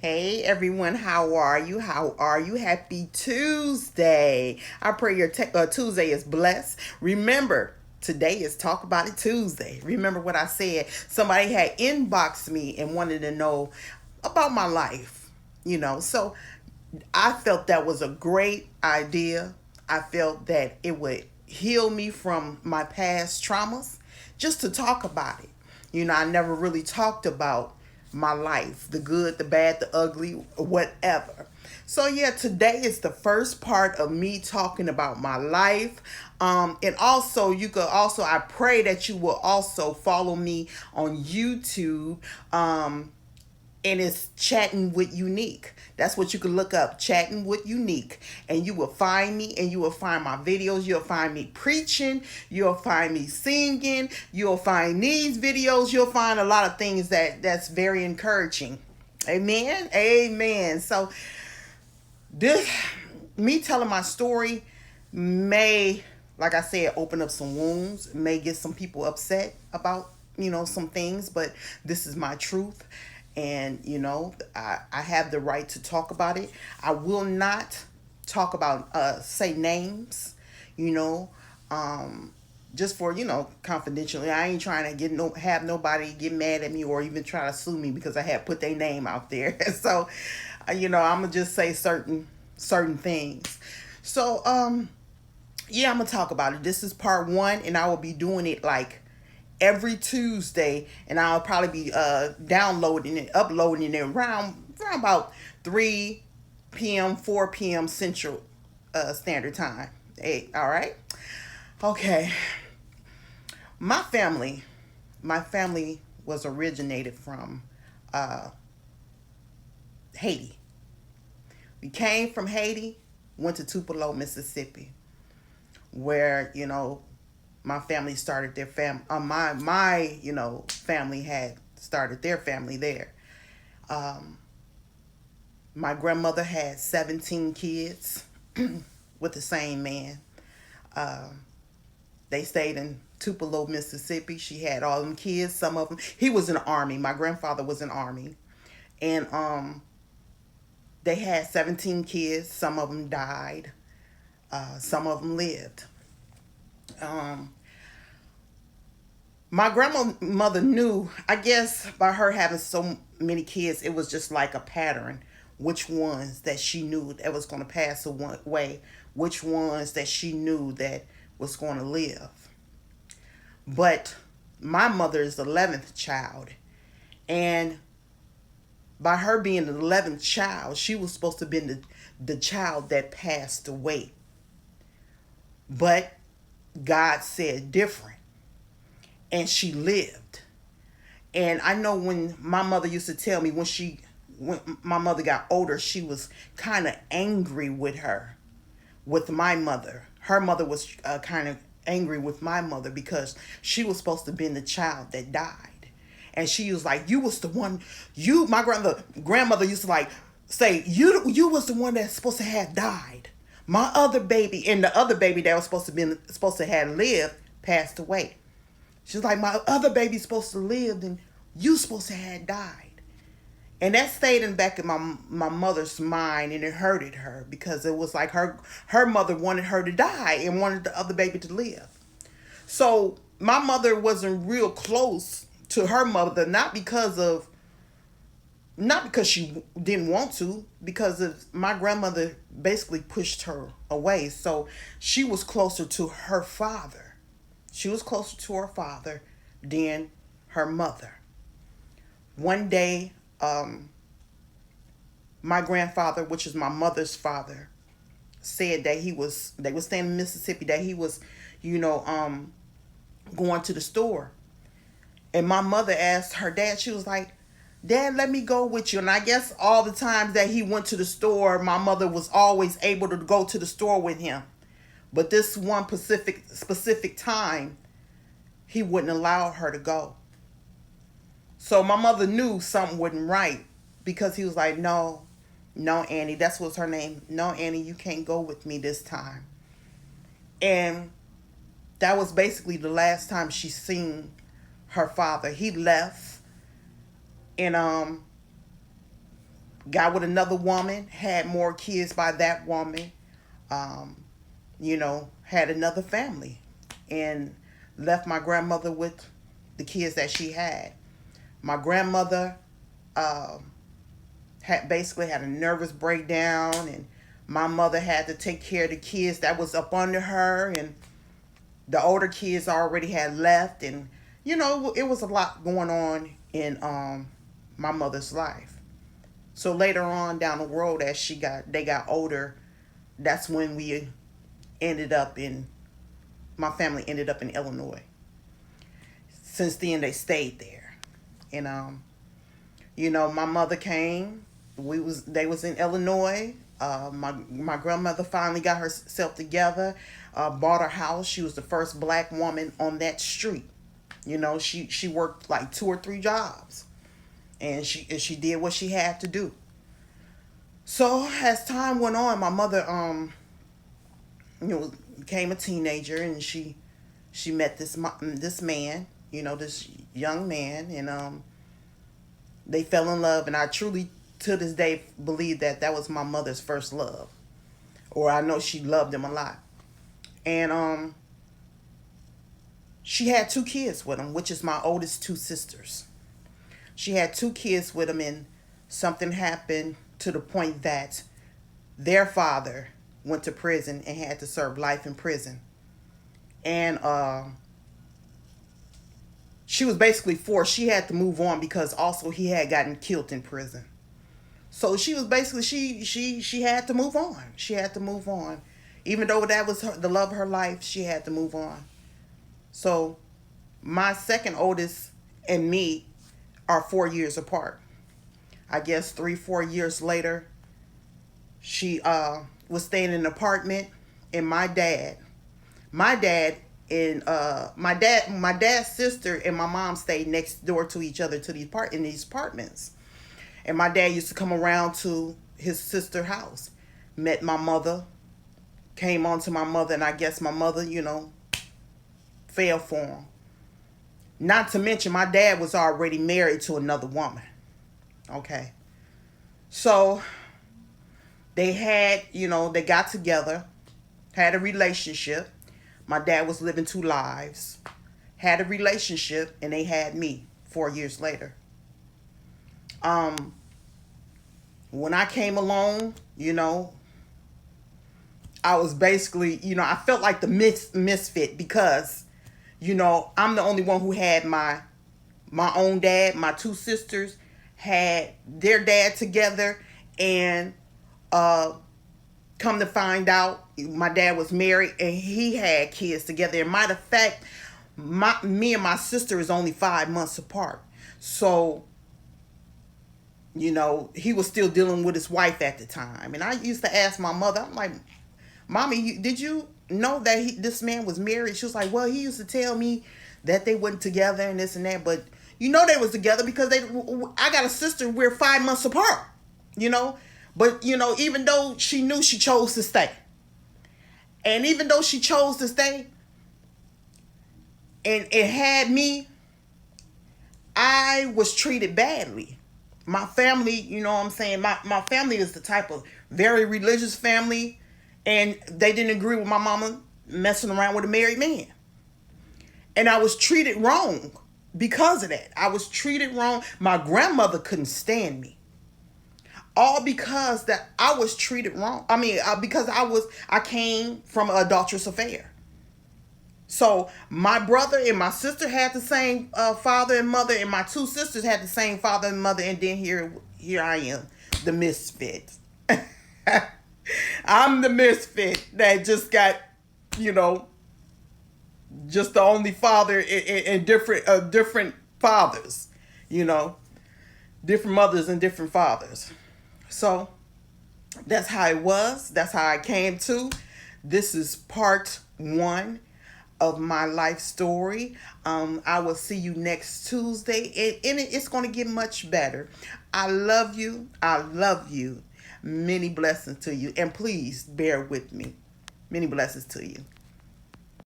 Hey everyone, how are you? How are you? Happy Tuesday. I pray your Tuesday is blessed. Remember, today is Talk About It Tuesday. Remember what I said. Somebody had inboxed me and wanted to know about my life, So I felt that was a great idea. I felt that it would heal me from my past traumas just to talk about it. I never really talked about my life, the good, the bad, the ugly, whatever. So yeah, today is the first part of me talking about my life. And also you could also I pray that you will also follow me on YouTube. And it's Chatting with Unique. That's what you can look up, Chatting with Unique, and you will find me, and you will find my videos. You'll find me preaching, you'll find me singing, you'll find these videos, you'll find a lot of things that's very encouraging. Amen. Amen. So this me telling my story may, like I said, open up some wounds, may get some people upset about, some things, but this is my truth. And, I have the right to talk about it. I will not talk about, say names, you know, um, just for, confidentially. I ain't trying to have nobody get mad at me or even try to sue me because I had put their name out there. So, I'm gonna just say certain things. So, yeah, I'm gonna talk about it. This is part one, and I will be doing it like every Tuesday, and I'll probably be downloading it, uploading it around about 3 p.m., 4 p.m. Central Standard Time. Hey, all right. Okay. My family, my family was originated from uh, Haiti. We came from Haiti, went to Tupelo, Mississippi, where my family started their my family had started their family there. Um, my grandmother had 17 kids with the same man. Um, they stayed in Tupelo, Mississippi. She had all them kids. Some of them, he was in the army. My grandfather was in the army, and they had 17 kids. Some of them died. Some of them lived. Um, my grandmother knew, I guess, by her having so many kids, it was just like a pattern. Which ones that she knew that was going to pass away, which ones that she knew that was going to live. But my mother is the 11th child, and by her being the 11th child, she was supposed to be the child that passed away. But God said different, and she lived. And I know when my mother used to tell me when my mother got older, she was kind of angry with her, with my mother. Her mother was kind of angry with my mother because she was supposed to be the child that died. And she was like, "You was the one. My grandmother used to like say, you was the one that's supposed to have died. My other baby and the other baby that was supposed to have lived passed away. She's like, my other baby's supposed to live, and you supposed to have died." And that stayed in the back of my mother's mind, and it hurted her because it was like her mother wanted her to die and wanted the other baby to live. So my mother wasn't real close to her mother, not because she didn't want to, because of my grandmother basically pushed her away. So she was closer to her father. She was closer to her father than her mother. One day, my grandfather, which is my mother's father, said that they was staying in Mississippi, that he was, you know, um, going to the store. And my mother asked her dad, she was like, "Dad, let me go with you." And I guess all the times that he went to the store, my mother was always able to go to the store with him. But this one specific time, he wouldn't allow her to go. So my mother knew something wasn't right because he was like, "No, no, Annie," that's what's her name. "No, Annie, you can't go with me this time." And that was basically the last time she seen her father. He left, and got with another woman, had more kids by that woman, had another family, and left my grandmother with the kids that she had. My grandmother had a nervous breakdown, and my mother had to take care of the kids that was up under her, and the older kids already had left, and it was a lot going on in my mother's life. So later on down the road, as they got older, that's when my family ended up in Illinois. Since then, they stayed there, and my mother came. They was in Illinois. My grandmother finally got herself together, bought a house. She was the first black woman on that street. She worked like 2 or 3 jobs, and she did what she had to do. So as time went on, my mother became a teenager, and she met this man, this young man, and they fell in love, and I truly to this day believe that was my mother's first love, or I know she loved him a lot. And she had 2 kids with him, which is my oldest 2 sisters. She had 2 kids with him, and something happened to the point that their father went to prison and had to serve life in prison. And she was basically forced. She had to move on because also he had gotten killed in prison. So she was basically, she had to move on. She had to move on. Even though that was the love of her life, she had to move on. So my second oldest and me are 4 years apart. I guess 3-4 years later, she was staying in an apartment, and my dad's sister and my mom stayed next door to each other in these apartments. And my dad used to come around to his sister's house, met my mother, came on to my mother, and I guess my mother, fell for him. Not to mention, my dad was already married to another woman. Okay. So they they got together, had a relationship. My dad was living 2 lives, had a relationship, and they had me 4 years later. When I came along, I was basically, I felt like the misfit because, I'm the only one who had my own dad. My 2 sisters had their dad together, and come to find out, my dad was married and he had kids together. And matter of fact, me and my sister is only 5 months apart. So, he was still dealing with his wife at the time. And I used to ask my mother, I'm like, Mommy, did you know that this man was married? She was like, well, he used to tell me that they weren't together and this and that. But they was together because I got a sister, we're 5 months apart, But, even though she knew, she chose to stay. And even though she chose to stay and it had me, I was treated badly. My family, my family is the type of very religious family, and they didn't agree with my mama messing around with a married man. And I was treated wrong because of that. I was treated wrong. My grandmother couldn't stand me. All because that I was treated wrong. I mean, because I came from an adulterous affair. So my brother and my sister had the same father and mother, and my 2 sisters had the same father and mother, and then here I am, the misfit. I'm the misfit that just got, just the only father in different fathers, different mothers and different fathers. So that's how it was. That's how I came to. This is part 1 of my life story. I will see you next Tuesday, and it's going to get much better. I love you. I love you. Many blessings to you. And please bear with me. Many blessings to you.